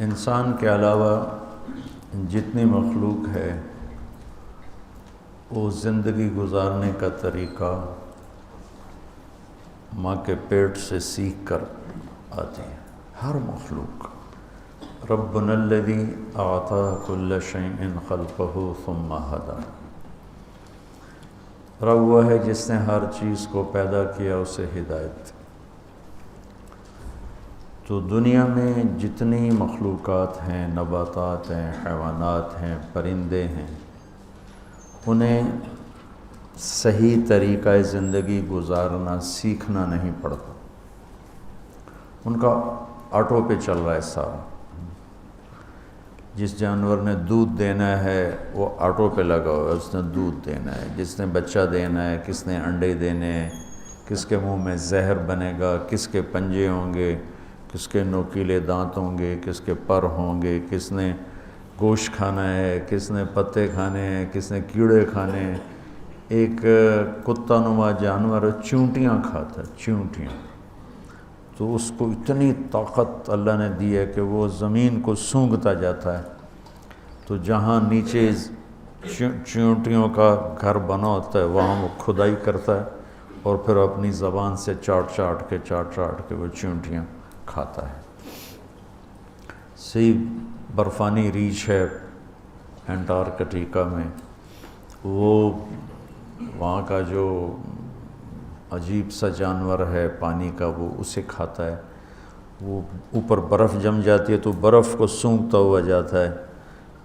انسان کے علاوہ جتنی مخلوق ہے وہ زندگی گزارنے کا طریقہ ماں کے پیٹ سے سیکھ کر آتی ہے. ہر مخلوق. ربنا الذی اعطى كل شيء خلقه ثم هدى. رب وہ ہے جس نے ہر چیز کو پیدا کیا اسے ہدایت. تو دنیا میں جتنی مخلوقات ہیں، نباتات ہیں، حیوانات ہیں، پرندے ہیں، انہیں صحیح طریقہ زندگی گزارنا سیکھنا نہیں پڑتا. ان کا آٹو پہ چل رہا ہے سارا. جس جانور نے دودھ دینا ہے وہ آٹو پہ لگا ہوا ہے، اس نے دودھ دینا ہے. جس نے بچہ دینا ہے، کس نے انڈے دینے ہیں، کس کے منہ میں زہر بنے گا، کس کے پنجے ہوں گے، کس کے نوکیلے دانت ہوں گے، کس کے پر ہوں گے، کس نے گوشت کھانا ہے، کس نے پتے کھانے ہیں، کس نے کیڑے کھانے ہیں. ایک کتا نما جانور چونٹیاں کھاتا ہے، چونٹیاں. تو اس کو اتنی طاقت اللہ نے دی ہے کہ وہ زمین کو سونگھتا جاتا ہے. تو جہاں نیچے چونٹیوں کا گھر بنا ہوتا ہے وہاں وہ کھدائی کرتا ہے اور پھر اپنی زبان سے چاٹ چاٹ کے وہ چونٹیاں کھاتا ہے. صحیح برفانی ریچھ ہے انٹارکٹیکا میں، وہ وہاں کا جو عجیب سا جانور ہے پانی کا وہ اسے کھاتا ہے. وہ اوپر برف جم جاتی ہے تو برف کو سونگھتا ہوا جاتا ہے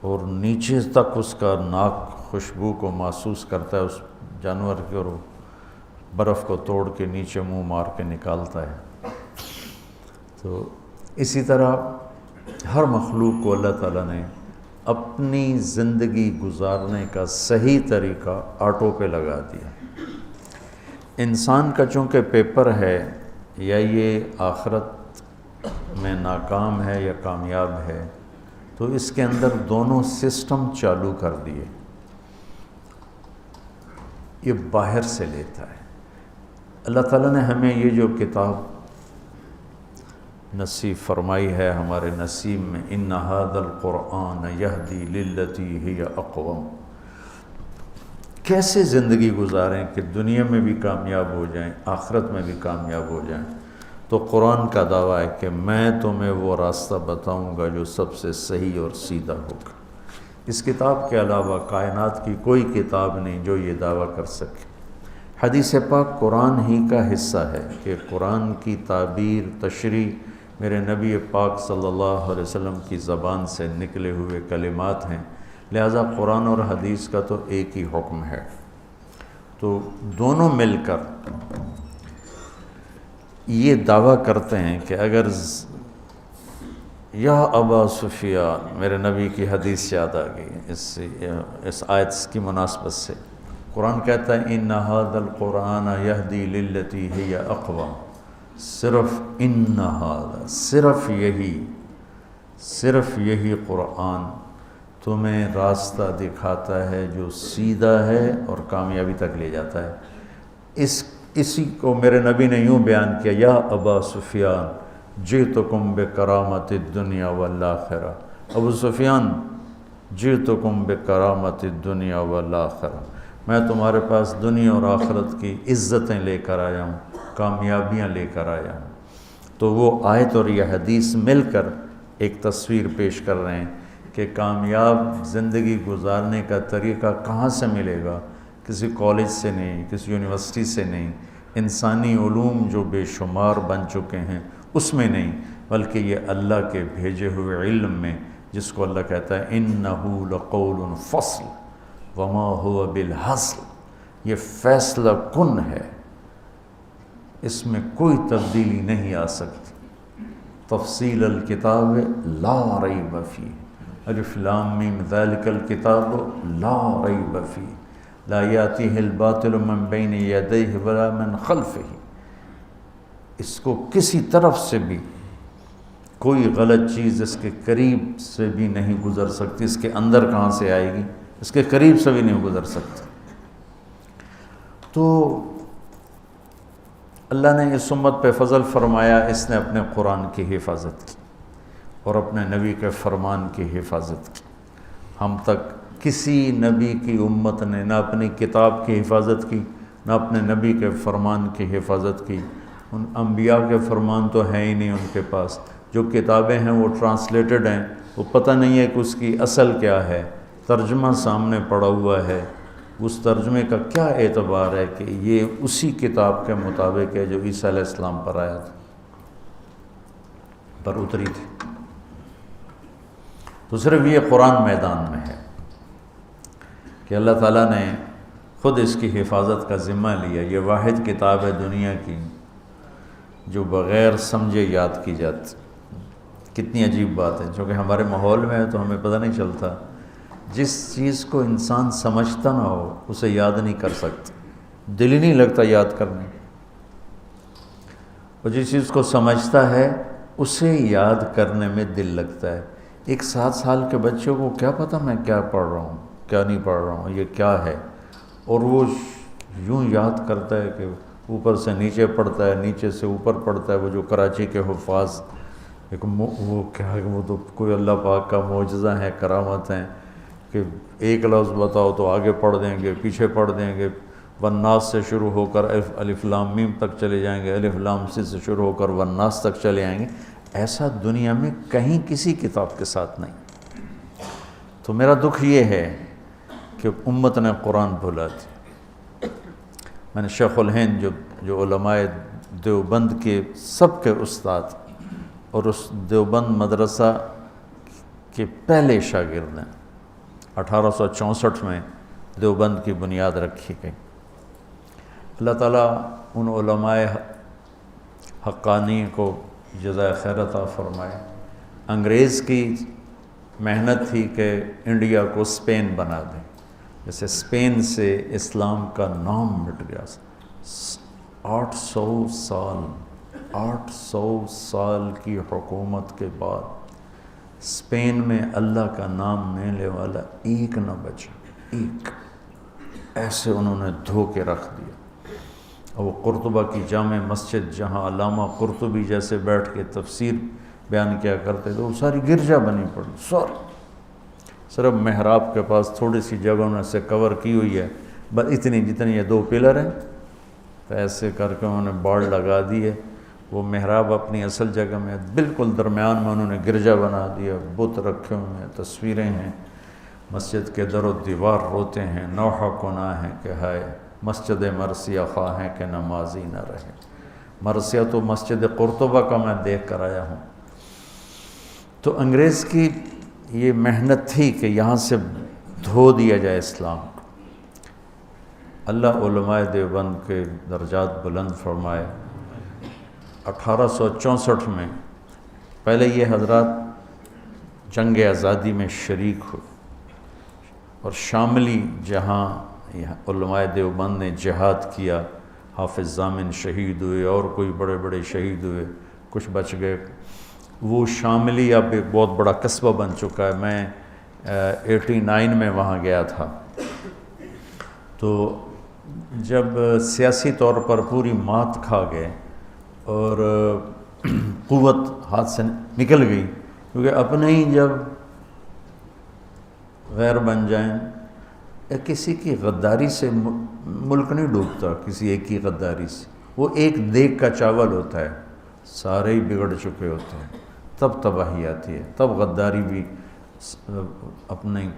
اور نیچے تک اس کا ناک خوشبو کو محسوس کرتا ہے اس جانور کی، اور برف کو توڑ کے نیچے منہ مار کے نکالتا ہے. تو اسی طرح ہر مخلوق کو اللہ تعالیٰ نے اپنی زندگی گزارنے کا صحیح طریقہ آٹو پہ لگا دیا. انسان کا چونکہ پیپر ہے، یا یہ آخرت میں ناکام ہے یا کامیاب ہے، تو اس کے اندر دونوں سسٹم چالو کر دیے. یہ باہر سے لیتا ہے. اللہ تعالیٰ نے ہمیں یہ جو کتاب نصیب فرمائی ہے ہمارے نصیب میں، ان ھذا القرآن یہدی للتی ہی اقوم، کیسے زندگی گزاریں کہ دنیا میں بھی کامیاب ہو جائیں، آخرت میں بھی کامیاب ہو جائیں. تو قرآن کا دعویٰ ہے کہ میں تمہیں وہ راستہ بتاؤں گا جو سب سے صحیح اور سیدھا ہوگا. اس کتاب کے علاوہ کائنات کی کوئی کتاب نہیں جو یہ دعویٰ کر سکے. حدیث پاک قرآن ہی کا حصہ ہے کہ قرآن کی تعبیر، تشریح میرے نبی پاک صلی اللہ علیہ وسلم کی زبان سے نکلے ہوئے کلمات ہیں. لہذا قرآن اور حدیث کا تو ایک ہی حکم ہے. تو دونوں مل کر یہ دعویٰ کرتے ہیں کہ اگر یا ابا سفیان، میرے نبی کی حدیث یاد آ گئی اس آیت کی مناسبت سے. قرآن کہتا ہے ان ھذا القرآن یہدی للتی ہی اقوم. صرف ان ھذا، صرف یہی قرآن تمہیں راستہ دکھاتا ہے جو سیدھا ہے اور کامیابی تک لے جاتا ہے. اسی کو میرے نبی نے یوں بیان کیا، یا ابا سفیان جئتکم بکرامت الدنیا والآخرہ. ابو سفیان جئتکم بکرامت الدنیا والآخرہ، میں تمہارے پاس دنیا اور آخرت کی عزتیں لے کر آیا ہوں، کامیابیاں لے کر آیا ہوں. تو وہ آیت اور یہ حدیث مل کر ایک تصویر پیش کر رہے ہیں کہ کامیاب زندگی گزارنے کا طریقہ کہاں سے ملے گا. کسی کالج سے نہیں، کسی یونیورسٹی سے نہیں، انسانی علوم جو بے شمار بن چکے ہیں اس میں نہیں، بلکہ یہ اللہ کے بھیجے ہوئے علم میں، جس کو اللہ کہتا ہے انہ لقول فصل وما هو بالحزل. یہ فیصلہ کن ہے، اس میں کوئی تبدیلی نہیں آ سکتی. تفصیل الکتاب لا ریب فیہ، الف لام میم ذالک الکتاب لا ریب فیہ لا یاتیہ الباطل من بین یدیہ ولا من خلفہ. اس کو کسی طرف سے بھی کوئی غلط چیز اس کے قریب سے بھی نہیں گزر سکتی. اس کے اندر کہاں سے آئے گی، اس کے قریب سے بھی نہیں گزر سکتی. تو اللہ نے اس امت پہ فضل فرمایا، اس نے اپنے قرآن کی حفاظت کی اور اپنے نبی کے فرمان کی حفاظت کی۔ ہم تک کسی نبی کی امت نے نہ اپنی کتاب کی حفاظت کی، نہ اپنے نبی کے فرمان کی حفاظت کی۔ ان انبیاء کے فرمان تو ہیں ہی نہیں ان کے پاس، جو کتابیں ہیں وہ ٹرانسلیٹڈ ہیں، وہ پتہ نہیں ہے کہ اس کی اصل کیا ہے، ترجمہ سامنے پڑا ہوا ہے، اس ترجمے کا کیا اعتبار ہے کہ یہ اسی کتاب کے مطابق ہے جو عیسیٰ علیہ السلام پر آیا تھا، پر اتری تھی۔ تو صرف یہ قرآن میدان میں ہے کہ اللہ تعالیٰ نے خود اس کی حفاظت کا ذمہ لیا۔ یہ واحد کتاب ہے دنیا کی جو بغیر سمجھے یاد کی جاتی۔ کتنی عجیب بات ہے، چونکہ ہمارے ماحول میں ہے تو ہمیں پتہ نہیں چلتا۔ جس چیز کو انسان سمجھتا نہ ہو اسے یاد نہیں کر سکتا، دل ہی نہیں لگتا یاد کرنے، اور جس چیز کو سمجھتا ہے اسے یاد کرنے میں دل لگتا ہے۔ ایک 7 سال کے بچے کو کیا پتہ میں کیا پڑھ رہا ہوں، کیا نہیں پڑھ رہا ہوں، یہ کیا ہے، اور وہ یوں یاد کرتا ہے کہ اوپر سے نیچے پڑھتا ہے، نیچے سے اوپر پڑھتا ہے۔ وہ جو کراچی کے حفاظ، وہ کیا، وہ تو کوئی اللہ پاک کا معجزہ ہے، کرامت ہیں کہ ایک لفظ بتاؤ تو آگے پڑھ دیں گے، پیچھے پڑھ دیں گے، والناس سے شروع ہو کر الف لام میم تک چلے جائیں گے، الف لام سی سے شروع ہو کر والناس تک چلے آئیں گے۔ ایسا دنیا میں کہیں کسی کتاب کے ساتھ نہیں۔ تو میرا دکھ یہ ہے کہ امت نے قرآن بھولا دی۔ میں نے شیخ الہند جو علماء دیوبند کے سب کے استاد اور اس دیوبند مدرسہ کے پہلے شاگرد ہیں، 1864 میں دیوبند کی بنیاد رکھی گئی۔ اللہ تعالیٰ ان علماء حقانی کو جزائے خیر عطا فرمائے۔ انگریز کی محنت تھی کہ انڈیا کو اسپین بنا دیں، جیسے اسپین سے اسلام کا نام مٹ گیا۔ 800 سال کی حکومت کے بعد اسپین میں اللہ کا نام لینے والا ایک نہ بچا، ایک۔ ایسے انہوں نے دھو کے رکھ دیا۔ اور وہ قرطبہ کی جامع مسجد جہاں علامہ قرطبی جیسے بیٹھ کے تفسیر بیان کیا کرتے تھے، وہ ساری گرجا بنی پڑی، صرف محراب کے پاس تھوڑی سی جگہ انہوں نے سے کور کی ہوئی ہے، بس اتنی جتنی یہ 2 پلر ہیں، تو ایسے کر کے انہوں نے باڑ لگا دی ہے۔ وہ محراب اپنی اصل جگہ میں بالکل درمیان میں انہوں نے گرجا بنا دیا، بت رکھے ہوئے ہیں، تصویریں ہیں، مسجد کے در و دیوار روتے ہیں، نوحہ گناہ ہے کہ ہائے مسجد مرثیہ خواہیں کہ نمازی نہ رہے۔ مرثیہ تو مسجد قرطبہ کا میں دیکھ کر آیا ہوں۔ تو انگریز کی یہ محنت تھی کہ یہاں سے دھو دیا جائے اسلام کو۔ اللہ علماء دیوبند کے درجات بلند فرمائے۔ 1864 میں پہلے یہ حضرات جنگ آزادی میں شریک ہوئے، اور شاملی جہاں علماء دیوبند نے جہاد کیا، حافظ ضامن شہید ہوئے اور کوئی بڑے بڑے شہید ہوئے، کچھ بچ گئے۔ وہ شاملی اب ایک بہت بڑا قصبہ بن چکا ہے۔ میں 89 میں وہاں گیا تھا، تو جب سیاسی طور پر پوری مات کھا گئے اور قوت ہاتھ سے نکل گئی، کیونکہ اپنے ہی جب غیر بن جائیں، کسی کی غداری سے ملک نہیں ڈوبتا، کسی ایک کی غداری سے۔ وہ ایک دیگ کا چاول ہوتا ہے، سارے ہی بگڑ چکے ہوتے ہیں، تب تباہی آتی ہے، تب غداری بھی اپنی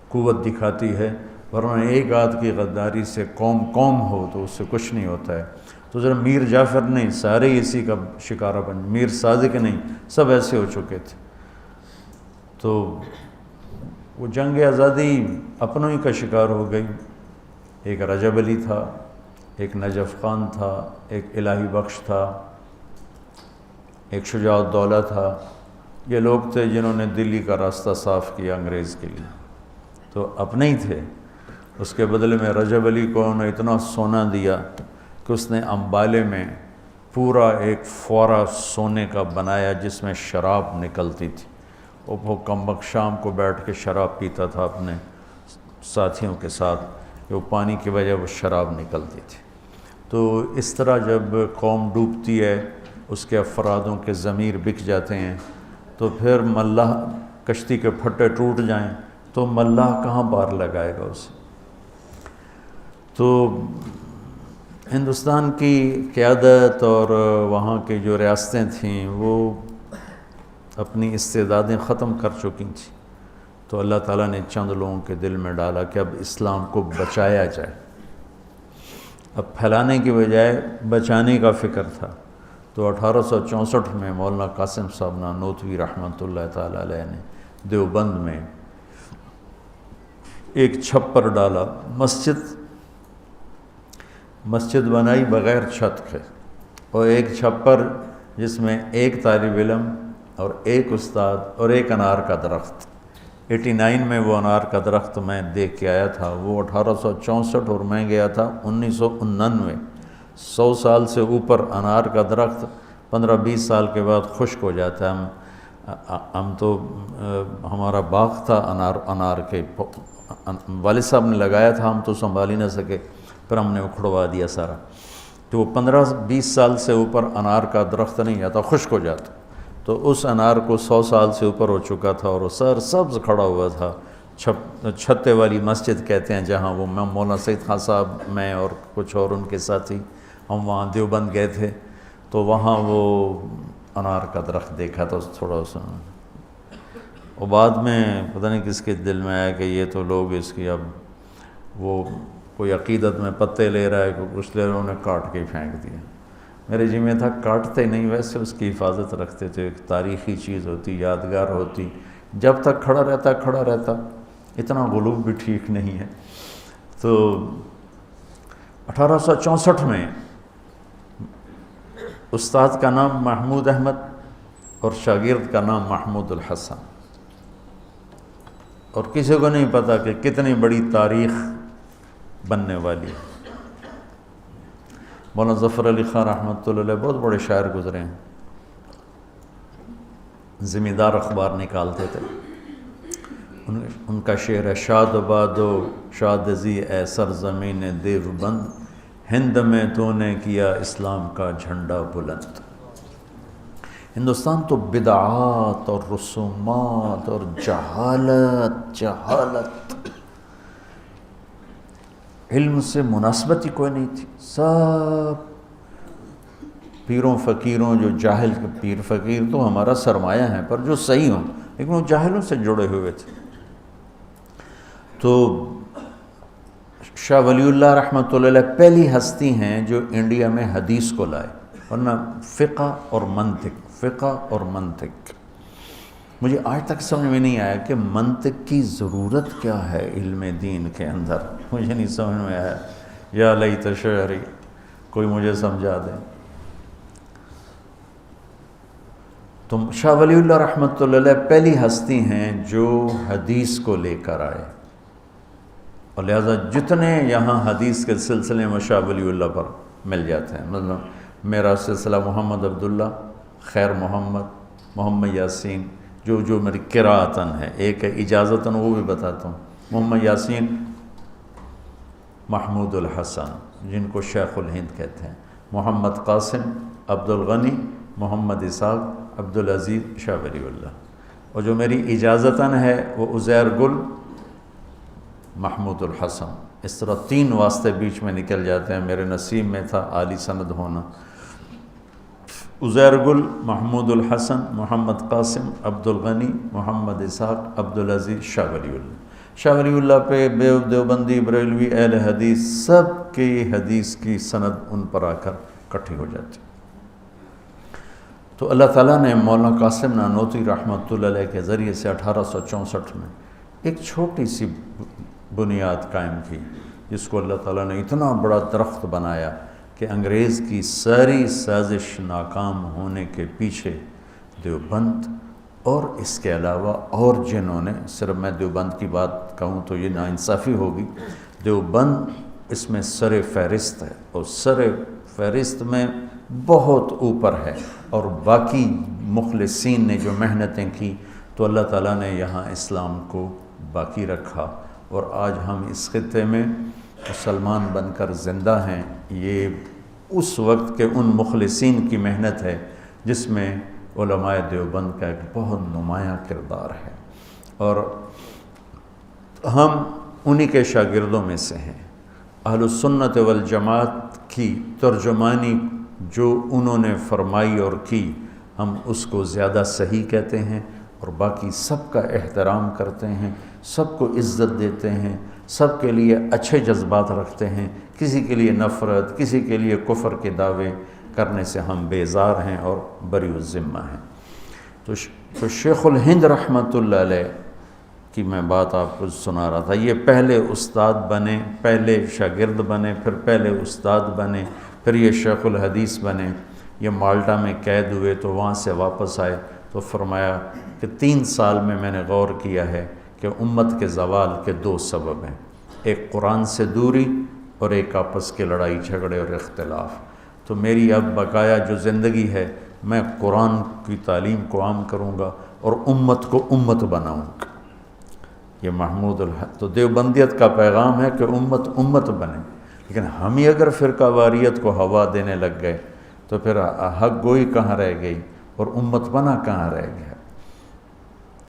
قوت دکھاتی ہے، ورنہ ایک آدھ کی غداری سے قوم ہو تو اس سے کچھ نہیں ہوتا ہے۔ تو ذرا میر جعفر نہیں، سارے ہی اسی کا شکارہ بن، میر صادق نہیں، سب ایسے ہو چکے تھے۔ تو وہ جنگ آزادی اپنوں ہی کا شکار ہو گئی۔ ایک رجب علی تھا، ایک نجف خان تھا، ایک الہی بخش تھا، ایک شجاع الدولہ تھا۔ یہ لوگ تھے جنہوں نے دلی کا راستہ صاف کیا انگریز کے لیے، تو اپنے ہی تھے۔ اس کے بدلے میں رجب علی کو انہوں نے اتنا سونا دیا کہ اس نے امبالے میں پورا ایک فوارہ سونے کا بنایا جس میں شراب نکلتی تھی، اور وہ کمبخت شام کو بیٹھ کے شراب پیتا تھا اپنے ساتھیوں کے ساتھ، کہ وہ پانی کی وجہ وہ شراب نکلتی تھی۔ تو اس طرح جب قوم ڈوبتی ہے، اس کے افرادوں کے ضمیر بک جاتے ہیں، تو پھر ملاح کشتی کے پھٹے ٹوٹ جائیں تو ملاح کہاں پار لگائے گا اسے؟ تو ہندوستان کی قیادت اور وہاں کی جو ریاستیں تھیں وہ اپنی استعدادیں ختم کر چکی تھیں، تو اللہ تعالیٰ نے چند لوگوں کے دل میں ڈالا کہ اب اسلام کو بچایا جائے۔ اب پھیلانے کی بجائے بچانے کا فکر تھا، تو 1864 میں مولانا قاسم صاحب نانوتوی رحمۃ اللہ تعالیٰ علیہ نے دیوبند میں ایک چھپر ڈالا، مسجد بنائی بغیر چھت کے، اور ایک چھپر جس میں ایک طالب علم اور ایک استاد اور ایک انار کا درخت۔ 89 میں وہ انار کا درخت میں دیکھ کے آیا تھا، وہ 1864 اور میں گیا تھا 1999۔ 100 سال سے اوپر انار کا درخت 15-20 سال کے بعد خشک ہو جاتا ہے۔ ہم تو ہمارا باغ تھا انار کے، والد صاحب نے لگایا تھا، ہم تو سنبھال ہی نہ سکے، پھر ہم نے اکھڑوا دیا سارا۔ تو وہ 15-20 سال سے اوپر انار کا درخت نہیں آتا، خشک ہو جاتا۔ تو اس انار کو 100 سال سے اوپر ہو چکا تھا اور وہ سبز کھڑا ہوا تھا۔ چھتے والی مسجد کہتے ہیں جہاں، وہ مولانا سید خان صاحب، میں اور کچھ اور ان کے ساتھی، ہم وہاں دیوبند گئے تھے، تو وہاں وہ انار کا درخت دیکھا تھا تھوڑا سا، اور بعد میں پتہ نہیں کس کے دل میں آیا کہ یہ تو لوگ اس کی اب وہ کوئی عقیدت میں پتے لے رہا ہے، کچھ لے رہا ہے، انہوں نے کاٹ کے ہی پھینک دیا۔ میرے جی میں تھا کاٹتے نہیں، ویسے اس کی حفاظت رکھتے تھے، ایک تاریخی چیز ہوتی، یادگار ہوتی، جب تک کھڑا رہتا، اتنا غلوب بھی ٹھیک نہیں ہے۔ تو 1864 میں استاد کا نام محمود احمد اور شاگرد کا نام محمود الحسن، اور کسی کو نہیں پتا کہ کتنی بڑی تاریخ بننے والی ہے۔ مولانا ظفر علی خان رحمۃ اللہ علیہ بہت بڑے شاعر گزرے ہیں، ذمہ دار اخبار نکالتے تھے، ان کا شعر ہے: شاد باد و شادزی اے سرزمین دیوبند، ہند میں تو نے کیا اسلام کا جھنڈا بلند۔ ہندوستان تو بدعات اور رسومات اور جہالت علم سے مناسبت ہی کوئی نہیں تھی، سب پیروں فقیروں، جو جاہل پیر فقیر تو ہمارا سرمایہ ہیں، پر جو صحیح ہوں، لیکن وہ جاہلوں سے جڑے ہوئے تھے۔ تو شاہ ولی اللہ رحمۃ اللہ علیہ پہلی ہستی ہیں جو انڈیا میں حدیث کو لائے، ورنہ فقہ اور منطق مجھے آج تک سمجھ میں نہیں آیا کہ منطق کی ضرورت کیا ہے علم دین کے اندر، مجھے نہیں سمجھ میں آیا۔ یا لیت شعری، کوئی مجھے سمجھا دے۔ تو شاہ ولی اللہ رحمۃ اللہ علیہ پہلی ہستی ہیں جو حدیث کو لے کر آئے، اور لہذا جتنے یہاں حدیث کے سلسلے میں شاہ ولی اللہ پر مل جاتے ہیں، مطلب میرا سلسلہ محمد عبداللہ، خیر محمد یاسین، جو میری قراءتاً ہے، ایک ہے اجازتاً، وہ بھی بتاتا ہوں۔ محمد یاسین، محمود الحسن جن کو شیخ الہند کہتے ہیں، محمد قاسم، عبد الغنی، محمد اسحاق، عبد العزیز، شاہ ولی اللہ، اور جو میری اجازتاً ہے وہ عزیر گل، محمود الحسن۔ اس طرح 3 واسطے بیچ میں نکل جاتے ہیں، میرے نصیب میں تھا عالی سند ہونا۔ عزیر گل، محمود الحسن، محمد قاسم، عبد الغنی، محمد اسحاق، عبد العزیز، شاہ ولی اللہ۔ شاہ ولی اللہ پہ دیوبندی، بریلوی، اہل حدیث سب کی حدیث کی سند ان پر آ کر اکٹھی ہو جاتی۔ تو اللہ تعالیٰ نے مولانا قاسم نانوتوی رحمۃ اللہ علیہ کے ذریعے سے 1864 میں ایک چھوٹی سی بنیاد قائم کی، جس کو اللہ تعالیٰ نے اتنا بڑا درخت بنایا کہ انگریز کی ساری سازش ناکام ہونے کے پیچھے دیوبند اور اس کے علاوہ اور جنہوں نے، صرف میں دیوبند کی بات کہوں تو یہ ناانصافی ہوگی، دیوبند اس میں سر فہرست ہے، اور سر فہرست میں بہت اوپر ہے، اور باقی مخلصین نے جو محنتیں کی تو اللہ تعالیٰ نے یہاں اسلام کو باقی رکھا، اور آج ہم اس خطے میں مسلمان بن کر زندہ ہیں۔ یہ اس وقت کے ان مخلصین کی محنت ہے جس میں علماء دیوبند کا ایک بہت نمایاں کردار ہے، اور ہم انہی کے شاگردوں میں سے ہیں۔ اہل السنت والجماعت کی ترجمانی جو انہوں نے فرمائی اور کی، ہم اس کو زیادہ صحیح کہتے ہیں، اور باقی سب کا احترام کرتے ہیں، سب کو عزت دیتے ہیں، سب کے لیے اچھے جذبات رکھتے ہیں، کسی کے لیے نفرت، کسی کے لیے کفر کے دعوے کرنے سے ہم بیزار ہیں اور بری الذمہ ہیں۔ تو شیخ الہند رحمۃ اللہ علیہ کی میں بات آپ کو سنا رہا تھا، یہ پہلے استاد بنے، پہلے شاگرد بنے، پھر پہلے استاد بنے، پھر یہ شیخ الحدیث بنے۔ یہ مالٹا میں قید ہوئے تو وہاں سے واپس آئے تو فرمایا کہ 3 سال میں نے غور کیا ہے کہ امت کے زوال کے 2 سبب ہیں، ایک قرآن سے دوری اور ایک آپس کے لڑائی جھگڑے اور اختلاف۔ تو میری اب بقایا جو زندگی ہے، میں قرآن کی تعلیم کو عام کروں گا اور امت کو امت بناؤں گا۔ یہ محمود الحق تو دیوبندیت کا پیغام ہے کہ امت امت بنے، لیکن ہم ہی اگر فرقہ واریت کو ہوا دینے لگ گئے تو پھر حق گوئی کہاں رہ گئی اور امت بنا کہاں رہ گیا۔